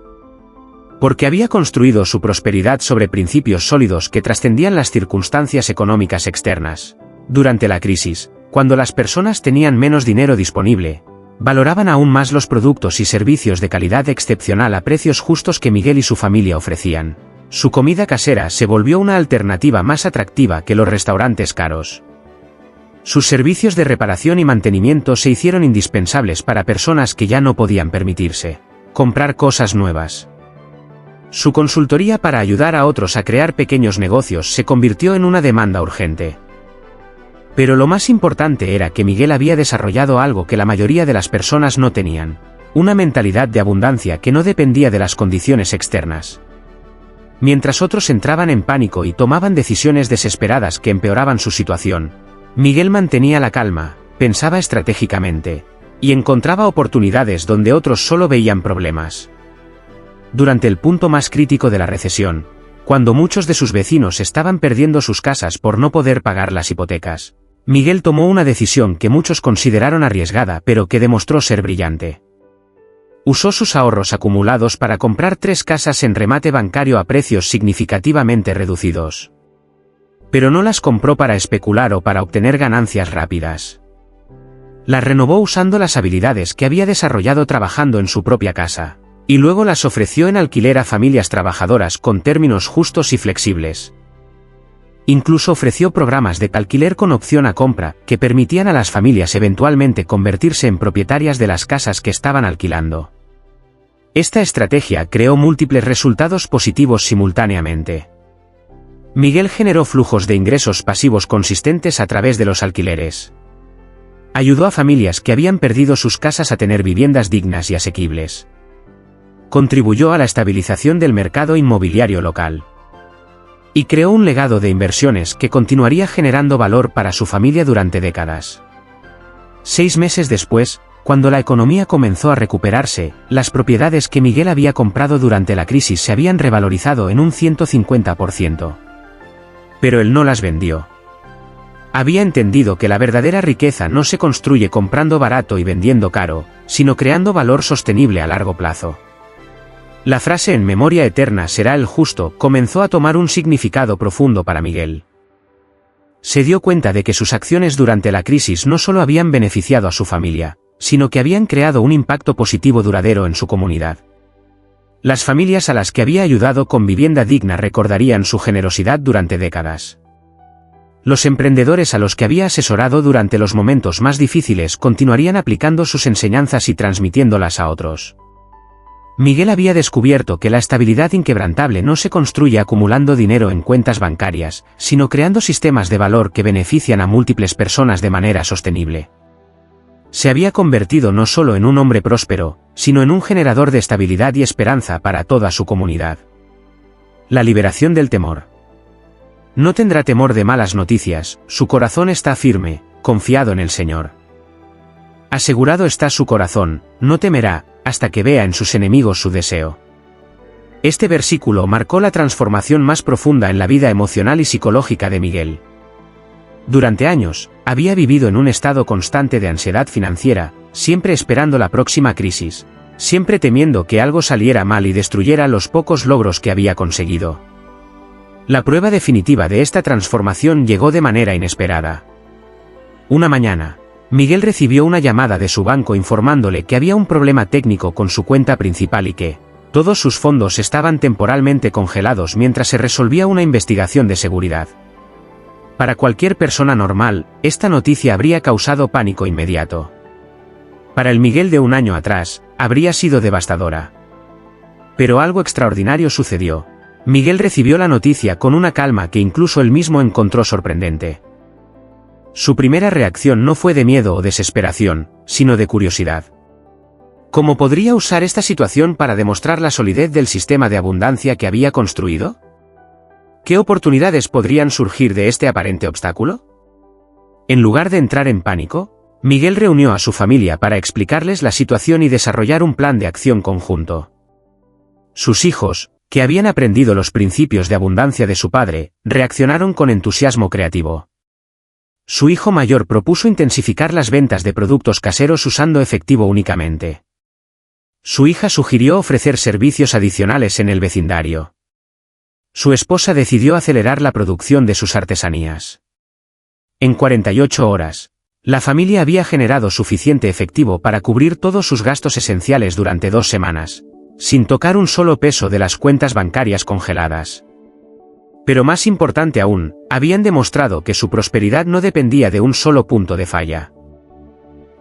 Porque había construido su prosperidad sobre principios sólidos que trascendían las circunstancias económicas externas. Durante la crisis, cuando las personas tenían menos dinero disponible, valoraban aún más los productos y servicios de calidad excepcional a precios justos que Miguel y su familia ofrecían. Su comida casera se volvió una alternativa más atractiva que los restaurantes caros. Sus servicios de reparación y mantenimiento se hicieron indispensables para personas que ya no podían permitirse comprar cosas nuevas. Su consultoría para ayudar a otros a crear pequeños negocios se convirtió en una demanda urgente. Pero lo más importante era que Miguel había desarrollado algo que la mayoría de las personas no tenían: una mentalidad de abundancia que no dependía de las condiciones externas. Mientras otros entraban en pánico y tomaban decisiones desesperadas que empeoraban su situación, Miguel mantenía la calma, pensaba estratégicamente, y encontraba oportunidades donde otros solo veían problemas. Durante el punto más crítico de la recesión, cuando muchos de sus vecinos estaban perdiendo sus casas por no poder pagar las hipotecas, Miguel tomó una decisión que muchos consideraron arriesgada pero que demostró ser brillante. Usó sus ahorros acumulados para comprar 3 casas en remate bancario a precios significativamente reducidos. Pero no las compró para especular o para obtener ganancias rápidas. Las renovó usando las habilidades que había desarrollado trabajando en su propia casa, y luego las ofreció en alquiler a familias trabajadoras con términos justos y flexibles. Incluso ofreció programas de alquiler con opción a compra, que permitían a las familias eventualmente convertirse en propietarias de las casas que estaban alquilando. Esta estrategia creó múltiples resultados positivos simultáneamente. Miguel generó flujos de ingresos pasivos consistentes a través de los alquileres. Ayudó a familias que habían perdido sus casas a tener viviendas dignas y asequibles. Contribuyó a la estabilización del mercado inmobiliario local. Y creó un legado de inversiones que continuaría generando valor para su familia durante décadas. 6 meses después, cuando la economía comenzó a recuperarse, las propiedades que Miguel había comprado durante la crisis se habían revalorizado en un 150%. Pero él no las vendió. Había entendido que la verdadera riqueza no se construye comprando barato y vendiendo caro, sino creando valor sostenible a largo plazo. La frase "en memoria eterna será el justo" comenzó a tomar un significado profundo para Miguel. Se dio cuenta de que sus acciones durante la crisis no solo habían beneficiado a su familia, sino que habían creado un impacto positivo duradero en su comunidad. Las familias a las que había ayudado con vivienda digna recordarían su generosidad durante décadas. Los emprendedores a los que había asesorado durante los momentos más difíciles continuarían aplicando sus enseñanzas y transmitiéndolas a otros. Miguel había descubierto que la estabilidad inquebrantable no se construye acumulando dinero en cuentas bancarias, sino creando sistemas de valor que benefician a múltiples personas de manera sostenible. Se había convertido no solo en un hombre próspero, sino en un generador de estabilidad y esperanza para toda su comunidad. La liberación del temor. No tendrá temor de malas noticias, su corazón está firme, confiado en el Señor. Asegurado está su corazón, no temerá, hasta que vea en sus enemigos su deseo. Este versículo marcó la transformación más profunda en la vida emocional y psicológica de Miguel. Durante años, había vivido en un estado constante de ansiedad financiera, siempre esperando la próxima crisis, siempre temiendo que algo saliera mal y destruyera los pocos logros que había conseguido. La prueba definitiva de esta transformación llegó de manera inesperada. Una mañana, Miguel recibió una llamada de su banco informándole que había un problema técnico con su cuenta principal y que todos sus fondos estaban temporalmente congelados mientras se resolvía una investigación de seguridad. Para cualquier persona normal, esta noticia habría causado pánico inmediato. Para el Miguel de un año atrás, habría sido devastadora. Pero algo extraordinario sucedió. Miguel recibió la noticia con una calma que incluso él mismo encontró sorprendente. Su primera reacción no fue de miedo o desesperación, sino de curiosidad. ¿Cómo podría usar esta situación para demostrar la solidez del sistema de abundancia que había construido? ¿Qué oportunidades podrían surgir de este aparente obstáculo? En lugar de entrar en pánico, Miguel reunió a su familia para explicarles la situación y desarrollar un plan de acción conjunto. Sus hijos, que habían aprendido los principios de abundancia de su padre, reaccionaron con entusiasmo creativo. Su hijo mayor propuso intensificar las ventas de productos caseros usando efectivo únicamente. Su hija sugirió ofrecer servicios adicionales en el vecindario. Su esposa decidió acelerar la producción de sus artesanías. En 48 horas, la familia había generado suficiente efectivo para cubrir todos sus gastos esenciales durante 2 semanas, sin tocar un solo peso de las cuentas bancarias congeladas. Pero más importante aún, habían demostrado que su prosperidad no dependía de un solo punto de falla.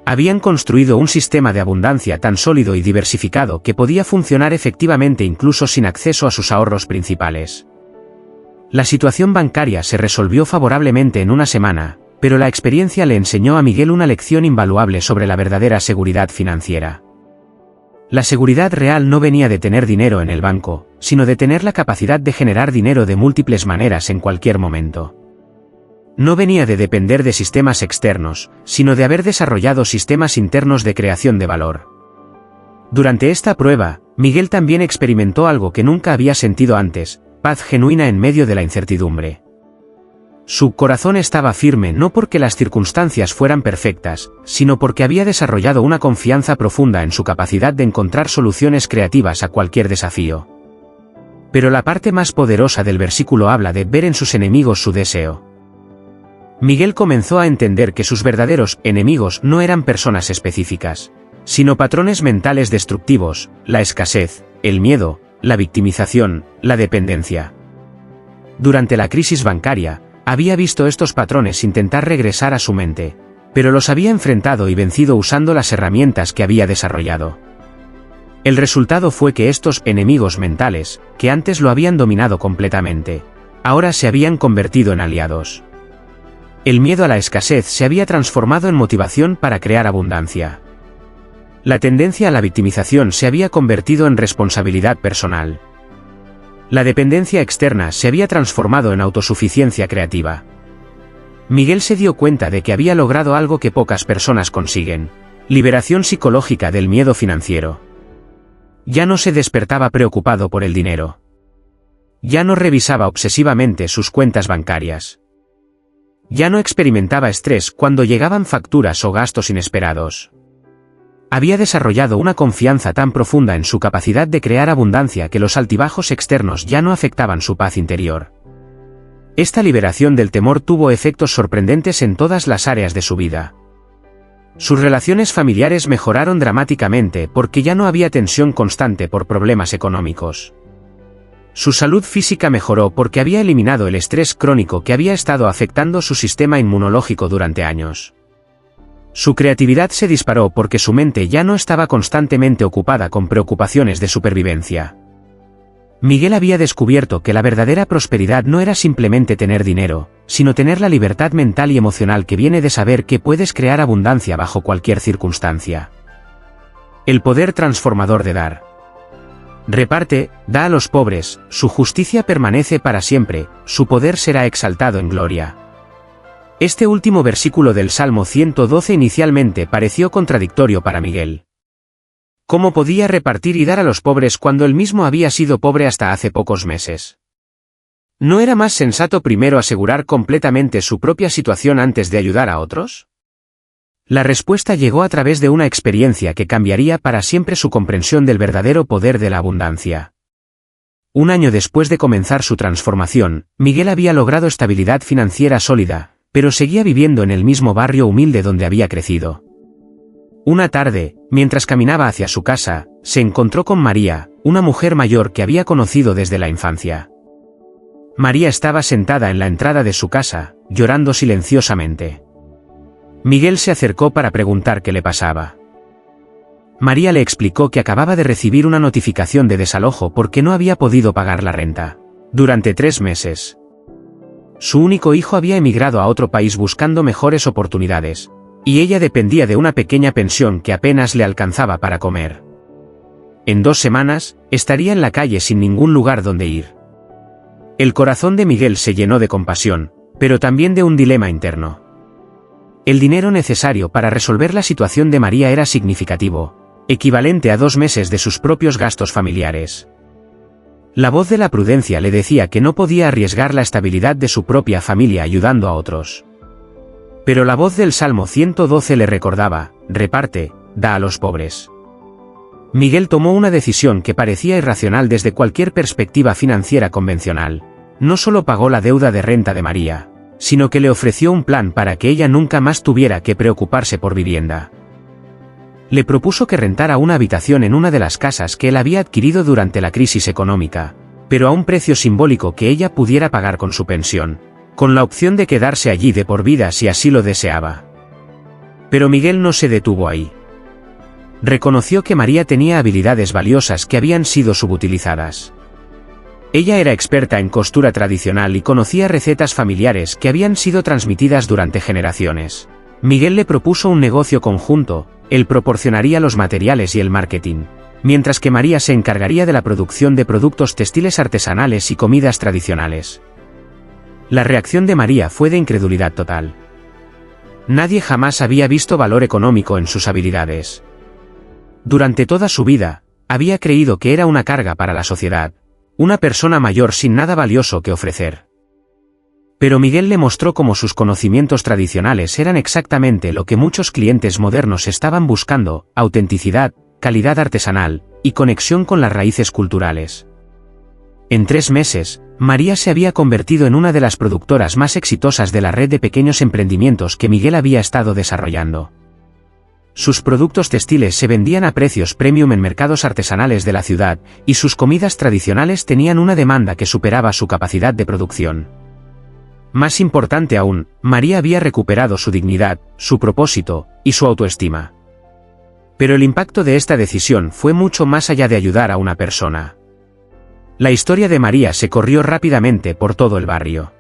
Habían construido un sistema de abundancia tan sólido y diversificado que podía funcionar efectivamente incluso sin acceso a sus ahorros principales. La situación bancaria se resolvió favorablemente en una semana, pero la experiencia le enseñó a Miguel una lección invaluable sobre la verdadera seguridad financiera. La seguridad real no venía de tener dinero en el banco, sino de tener la capacidad de generar dinero de múltiples maneras en cualquier momento. No venía de depender de sistemas externos, sino de haber desarrollado sistemas internos de creación de valor. Durante esta prueba, Miguel también experimentó algo que nunca había sentido antes: paz genuina en medio de la incertidumbre. Su corazón estaba firme no porque las circunstancias fueran perfectas, sino porque había desarrollado una confianza profunda en su capacidad de encontrar soluciones creativas a cualquier desafío. Pero la parte más poderosa del versículo habla de ver en sus enemigos su deseo. Miguel comenzó a entender que sus verdaderos enemigos no eran personas específicas, sino patrones mentales destructivos, la escasez, el miedo, la victimización, la dependencia. Durante la crisis bancaria, había visto estos patrones intentar regresar a su mente, pero los había enfrentado y vencido usando las herramientas que había desarrollado. El resultado fue que estos enemigos mentales, que antes lo habían dominado completamente, ahora se habían convertido en aliados. El miedo a la escasez se había transformado en motivación para crear abundancia. La tendencia a la victimización se había convertido en responsabilidad personal. La dependencia externa se había transformado en autosuficiencia creativa. Miguel se dio cuenta de que había logrado algo que pocas personas consiguen: liberación psicológica del miedo financiero. Ya no se despertaba preocupado por el dinero. Ya no revisaba obsesivamente sus cuentas bancarias. Ya no experimentaba estrés cuando llegaban facturas o gastos inesperados. Había desarrollado una confianza tan profunda en su capacidad de crear abundancia que los altibajos externos ya no afectaban su paz interior. Esta liberación del temor tuvo efectos sorprendentes en todas las áreas de su vida. Sus relaciones familiares mejoraron dramáticamente porque ya no había tensión constante por problemas económicos. Su salud física mejoró porque había eliminado el estrés crónico que había estado afectando su sistema inmunológico durante años. Su creatividad se disparó porque su mente ya no estaba constantemente ocupada con preocupaciones de supervivencia. Miguel había descubierto que la verdadera prosperidad no era simplemente tener dinero, sino tener la libertad mental y emocional que viene de saber que puedes crear abundancia bajo cualquier circunstancia. El poder transformador de dar. Reparte, da a los pobres, su justicia permanece para siempre, su poder será exaltado en gloria. Este último versículo del Salmo 112 inicialmente pareció contradictorio para Miguel. ¿Cómo podía repartir y dar a los pobres cuando él mismo había sido pobre hasta hace pocos meses? ¿No era más sensato primero asegurar completamente su propia situación antes de ayudar a otros? La respuesta llegó a través de una experiencia que cambiaría para siempre su comprensión del verdadero poder de la abundancia. Un año después de comenzar su transformación, Miguel había logrado estabilidad financiera sólida, pero seguía viviendo en el mismo barrio humilde donde había crecido. Una tarde, mientras caminaba hacia su casa, se encontró con María, una mujer mayor que había conocido desde la infancia. María estaba sentada en la entrada de su casa, llorando silenciosamente. Miguel se acercó para preguntar qué le pasaba. María le explicó que acababa de recibir una notificación de desalojo porque no había podido pagar la renta durante 3 meses. Su único hijo había emigrado a otro país buscando mejores oportunidades, y ella dependía de una pequeña pensión que apenas le alcanzaba para comer. En 2 semanas, estaría en la calle sin ningún lugar donde ir. El corazón de Miguel se llenó de compasión, pero también de un dilema interno. El dinero necesario para resolver la situación de María era significativo, equivalente a 2 meses de sus propios gastos familiares. La voz de la prudencia le decía que no podía arriesgar la estabilidad de su propia familia ayudando a otros. Pero la voz del Salmo 112 le recordaba: reparte, da a los pobres. Miguel tomó una decisión que parecía irracional desde cualquier perspectiva financiera convencional. No solo pagó la deuda de renta de María, sino que le ofreció un plan para que ella nunca más tuviera que preocuparse por vivienda. Le propuso que rentara una habitación en una de las casas que él había adquirido durante la crisis económica, pero a un precio simbólico que ella pudiera pagar con su pensión, con la opción de quedarse allí de por vida si así lo deseaba. Pero Miguel no se detuvo ahí. Reconoció que María tenía habilidades valiosas que habían sido subutilizadas. Ella era experta en costura tradicional y conocía recetas familiares que habían sido transmitidas durante generaciones. Miguel le propuso un negocio conjunto: él proporcionaría los materiales y el marketing, mientras que María se encargaría de la producción de productos textiles artesanales y comidas tradicionales. La reacción de María fue de incredulidad total. Nadie jamás había visto valor económico en sus habilidades. Durante toda su vida, había creído que era una carga para la sociedad, una persona mayor sin nada valioso que ofrecer. Pero Miguel le mostró cómo sus conocimientos tradicionales eran exactamente lo que muchos clientes modernos estaban buscando: autenticidad, calidad artesanal, y conexión con las raíces culturales. En 3 meses, María se había convertido en una de las productoras más exitosas de la red de pequeños emprendimientos que Miguel había estado desarrollando. Sus productos textiles se vendían a precios premium en mercados artesanales de la ciudad, y sus comidas tradicionales tenían una demanda que superaba su capacidad de producción. Más importante aún, María había recuperado su dignidad, su propósito, y su autoestima. Pero el impacto de esta decisión fue mucho más allá de ayudar a una persona. La historia de María se corrió rápidamente por todo el barrio.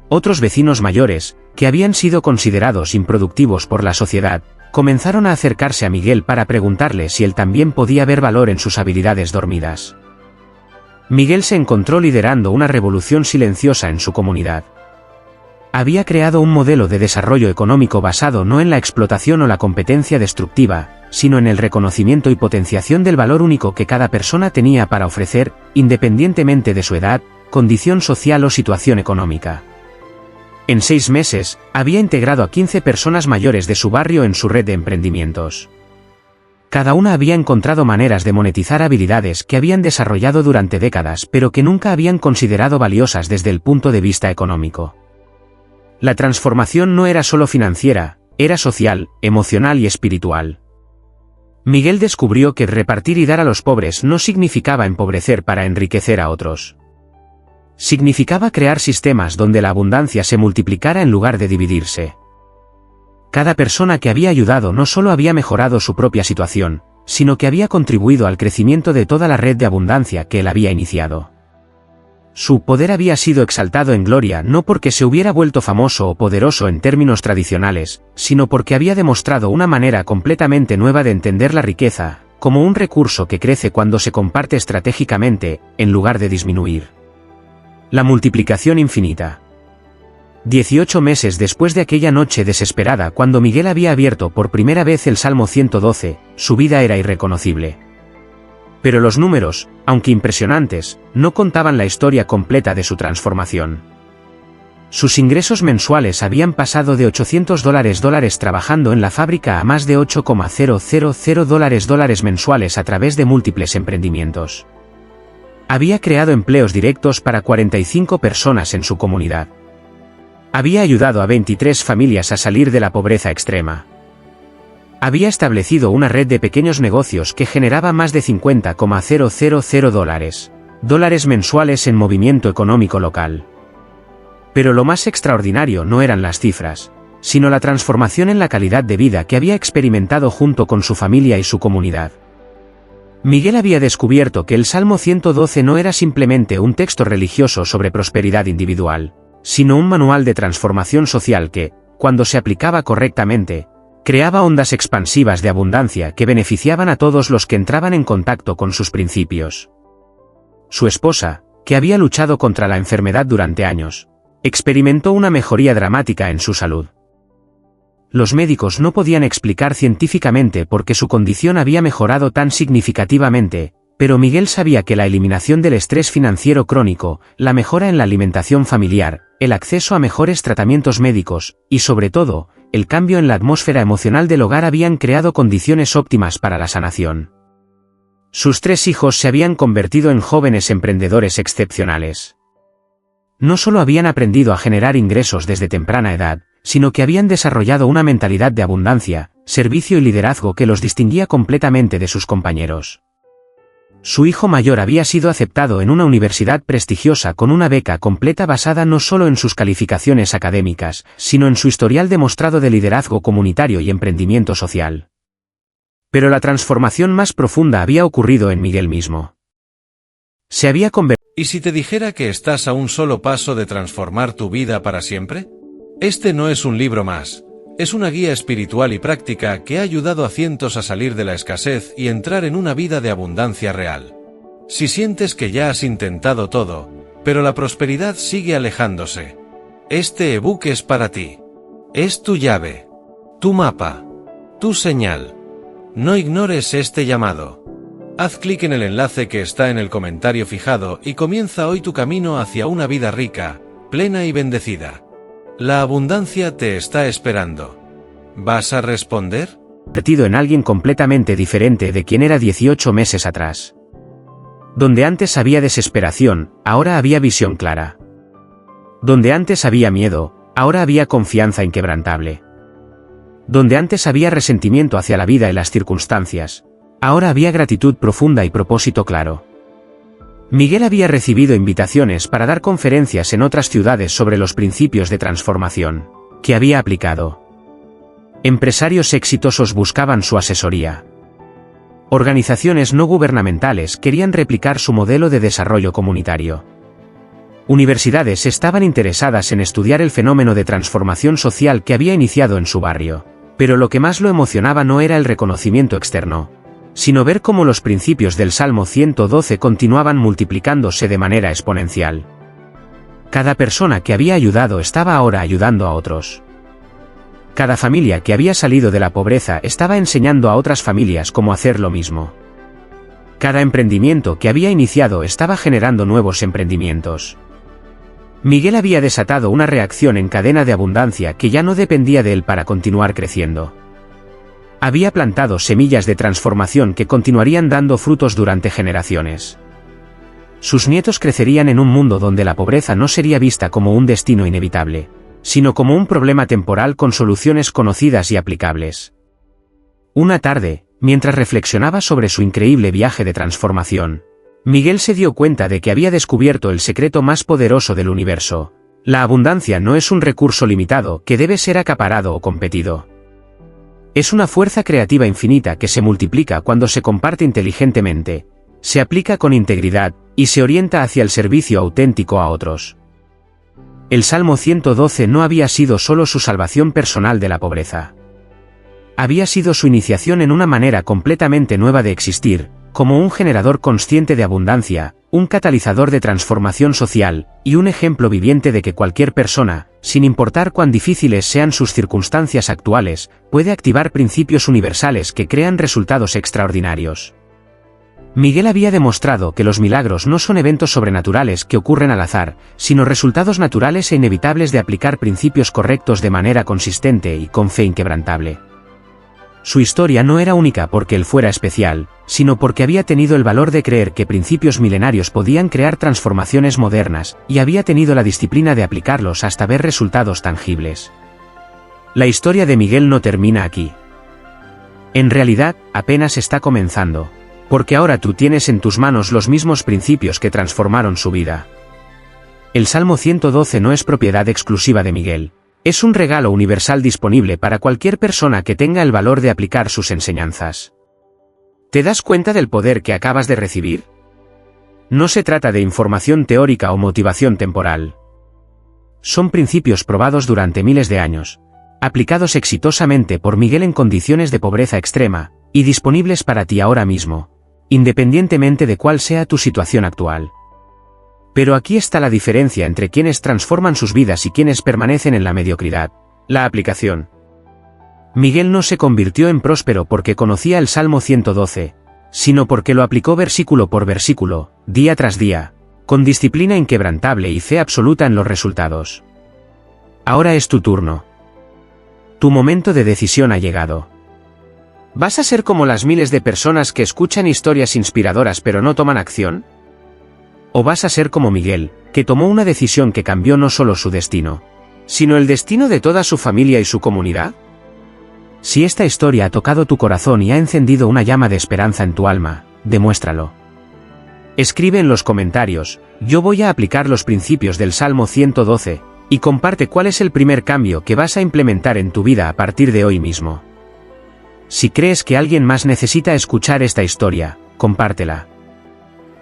Otros vecinos mayores, que habían sido considerados improductivos por la sociedad, comenzaron a acercarse a Miguel para preguntarle si él también podía ver valor en sus habilidades dormidas. Miguel se encontró liderando una revolución silenciosa en su comunidad. Había creado un modelo de desarrollo económico basado no en la explotación o la competencia destructiva, sino en el reconocimiento y potenciación del valor único que cada persona tenía para ofrecer, independientemente de su edad, condición social o situación económica. En 6 meses, había integrado a 15 personas mayores de su barrio en su red de emprendimientos. Cada una había encontrado maneras de monetizar habilidades que habían desarrollado durante décadas pero que nunca habían considerado valiosas desde el punto de vista económico. La transformación no era solo financiera, era social, emocional y espiritual. Miguel descubrió que repartir y dar a los pobres no significaba empobrecer para enriquecer a otros. Significaba crear sistemas donde la abundancia se multiplicara en lugar de dividirse. Cada persona que había ayudado no solo había mejorado su propia situación, sino que había contribuido al crecimiento de toda la red de abundancia que él había iniciado. Su poder había sido exaltado en gloria no porque se hubiera vuelto famoso o poderoso en términos tradicionales, sino porque había demostrado una manera completamente nueva de entender la riqueza, como un recurso que crece cuando se comparte estratégicamente, en lugar de disminuir. La multiplicación infinita. 18 meses después de aquella noche desesperada cuando Miguel había abierto por primera vez el Salmo 112, su vida era irreconocible. Pero los números, aunque impresionantes, no contaban la historia completa de su transformación. Sus ingresos mensuales habían pasado de $800 trabajando en la fábrica a más de $8,000 mensuales a través de múltiples emprendimientos. Había creado empleos directos para 45 personas en su comunidad. Había ayudado a 23 familias a salir de la pobreza extrema. Había establecido una red de pequeños negocios que generaba más de $50,000 mensuales en movimiento económico local. Pero lo más extraordinario no eran las cifras, sino la transformación en la calidad de vida que había experimentado junto con su familia y su comunidad. Miguel había descubierto que el Salmo 112 no era simplemente un texto religioso sobre prosperidad individual, sino un manual de transformación social que, cuando se aplicaba correctamente, creaba ondas expansivas de abundancia que beneficiaban a todos los que entraban en contacto con sus principios. Su esposa, que había luchado contra la enfermedad durante años, experimentó una mejoría dramática en su salud. Los médicos no podían explicar científicamente por qué su condición había mejorado tan significativamente, pero Miguel sabía que la eliminación del estrés financiero crónico, la mejora en la alimentación familiar, el acceso a mejores tratamientos médicos, y sobre todo, el cambio en la atmósfera emocional del hogar habían creado condiciones óptimas para la sanación. Sus 3 hijos se habían convertido en jóvenes emprendedores excepcionales. No solo habían aprendido a generar ingresos desde temprana edad, sino que habían desarrollado una mentalidad de abundancia, servicio y liderazgo que los distinguía completamente de sus compañeros. Su hijo mayor había sido aceptado en una universidad prestigiosa con una beca completa basada no solo en sus calificaciones académicas, sino en su historial demostrado de liderazgo comunitario y emprendimiento social. Pero la transformación más profunda había ocurrido en Miguel mismo. Se había convertido. ¿Y si te dijera que estás a un solo paso de transformar tu vida para siempre? Este no es un libro más, es una guía espiritual y práctica que ha ayudado a cientos a salir de la escasez y entrar en una vida de abundancia real. Si sientes que ya has intentado todo, pero la prosperidad sigue alejándose, este ebook es para ti. Es tu llave, tu mapa, tu señal. No ignores este llamado. Haz clic en el enlace que está en el comentario fijado y comienza hoy tu camino hacia una vida rica, plena y bendecida. La abundancia te está esperando. ¿Vas a responder? Convertido en alguien completamente diferente de quien era 18 meses atrás. Donde antes había desesperación, ahora había visión clara. Donde antes había miedo, ahora había confianza inquebrantable. Donde antes había resentimiento hacia la vida y las circunstancias, ahora había gratitud profunda y propósito claro. Miguel había recibido invitaciones para dar conferencias en otras ciudades sobre los principios de transformación que había aplicado. Empresarios exitosos buscaban su asesoría. Organizaciones no gubernamentales querían replicar su modelo de desarrollo comunitario. Universidades estaban interesadas en estudiar el fenómeno de transformación social que había iniciado en su barrio. Pero lo que más lo emocionaba no era el reconocimiento externo, sino ver cómo los principios del Salmo 112 continuaban multiplicándose de manera exponencial. Cada persona que había ayudado estaba ahora ayudando a otros. Cada familia que había salido de la pobreza estaba enseñando a otras familias cómo hacer lo mismo. Cada emprendimiento que había iniciado estaba generando nuevos emprendimientos. Miguel había desatado una reacción en cadena de abundancia que ya no dependía de él para continuar creciendo. Había plantado semillas de transformación que continuarían dando frutos durante generaciones. Sus nietos crecerían en un mundo donde la pobreza no sería vista como un destino inevitable, sino como un problema temporal con soluciones conocidas y aplicables. Una tarde, mientras reflexionaba sobre su increíble viaje de transformación, Miguel se dio cuenta de que había descubierto el secreto más poderoso del universo. La abundancia no es un recurso limitado que debe ser acaparado o competido. Es una fuerza creativa infinita que se multiplica cuando se comparte inteligentemente, se aplica con integridad, y se orienta hacia el servicio auténtico a otros. El Salmo 112 no había sido solo su salvación personal de la pobreza. Había sido su iniciación en una manera completamente nueva de existir, como un generador consciente de abundancia, un catalizador de transformación social, y un ejemplo viviente de que cualquier persona, sin importar cuán difíciles sean sus circunstancias actuales, puede activar principios universales que crean resultados extraordinarios. Miguel había demostrado que los milagros no son eventos sobrenaturales que ocurren al azar, sino resultados naturales e inevitables de aplicar principios correctos de manera consistente y con fe inquebrantable. Su historia no era única porque él fuera especial, sino porque había tenido el valor de creer que principios milenarios podían crear transformaciones modernas, y había tenido la disciplina de aplicarlos hasta ver resultados tangibles. La historia de Miguel no termina aquí. En realidad, apenas está comenzando, porque ahora tú tienes en tus manos los mismos principios que transformaron su vida. El Salmo 112 no es propiedad exclusiva de Miguel. Es un regalo universal disponible para cualquier persona que tenga el valor de aplicar sus enseñanzas. ¿Te das cuenta del poder que acabas de recibir? No se trata de información teórica o motivación temporal. Son principios probados durante miles de años, aplicados exitosamente por Miguel en condiciones de pobreza extrema, y disponibles para ti ahora mismo, independientemente de cuál sea tu situación actual. Pero aquí está la diferencia entre quienes transforman sus vidas y quienes permanecen en la mediocridad: la aplicación. Miguel no se convirtió en próspero porque conocía el Salmo 112, sino porque lo aplicó versículo por versículo, día tras día, con disciplina inquebrantable y fe absoluta en los resultados. Ahora es tu turno. Tu momento de decisión ha llegado. ¿Vas a ser como las miles de personas que escuchan historias inspiradoras pero no toman acción? ¿O vas a ser como Miguel, que tomó una decisión que cambió no solo su destino, sino el destino de toda su familia y su comunidad? Si esta historia ha tocado tu corazón y ha encendido una llama de esperanza en tu alma, demuéstralo. Escribe en los comentarios: yo voy a aplicar los principios del Salmo 112, y comparte cuál es el primer cambio que vas a implementar en tu vida a partir de hoy mismo. Si crees que alguien más necesita escuchar esta historia, compártela.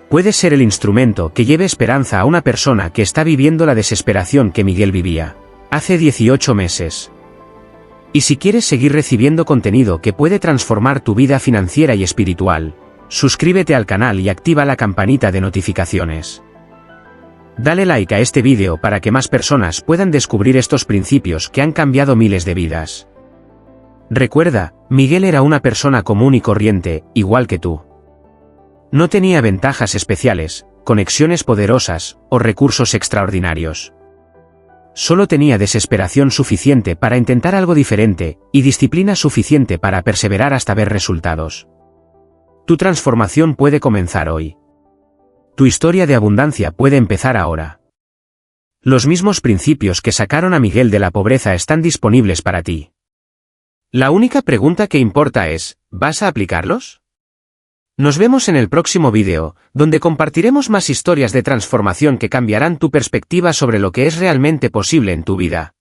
Puedes ser el instrumento que lleve esperanza a una persona que está viviendo la desesperación que Miguel vivía hace 18 meses. Y si quieres seguir recibiendo contenido que puede transformar tu vida financiera y espiritual, suscríbete al canal y activa la campanita de notificaciones. Dale like a este vídeo para que más personas puedan descubrir estos principios que han cambiado miles de vidas. Recuerda, Miguel era una persona común y corriente, igual que tú. No tenía ventajas especiales, conexiones poderosas, o recursos extraordinarios. Solo tenía desesperación suficiente para intentar algo diferente, y disciplina suficiente para perseverar hasta ver resultados. Tu transformación puede comenzar hoy. Tu historia de abundancia puede empezar ahora. Los mismos principios que sacaron a Miguel de la pobreza están disponibles para ti. La única pregunta que importa es, ¿vas a aplicarlos? Nos vemos en el próximo vídeo, donde compartiremos más historias de transformación que cambiarán tu perspectiva sobre lo que es realmente posible en tu vida.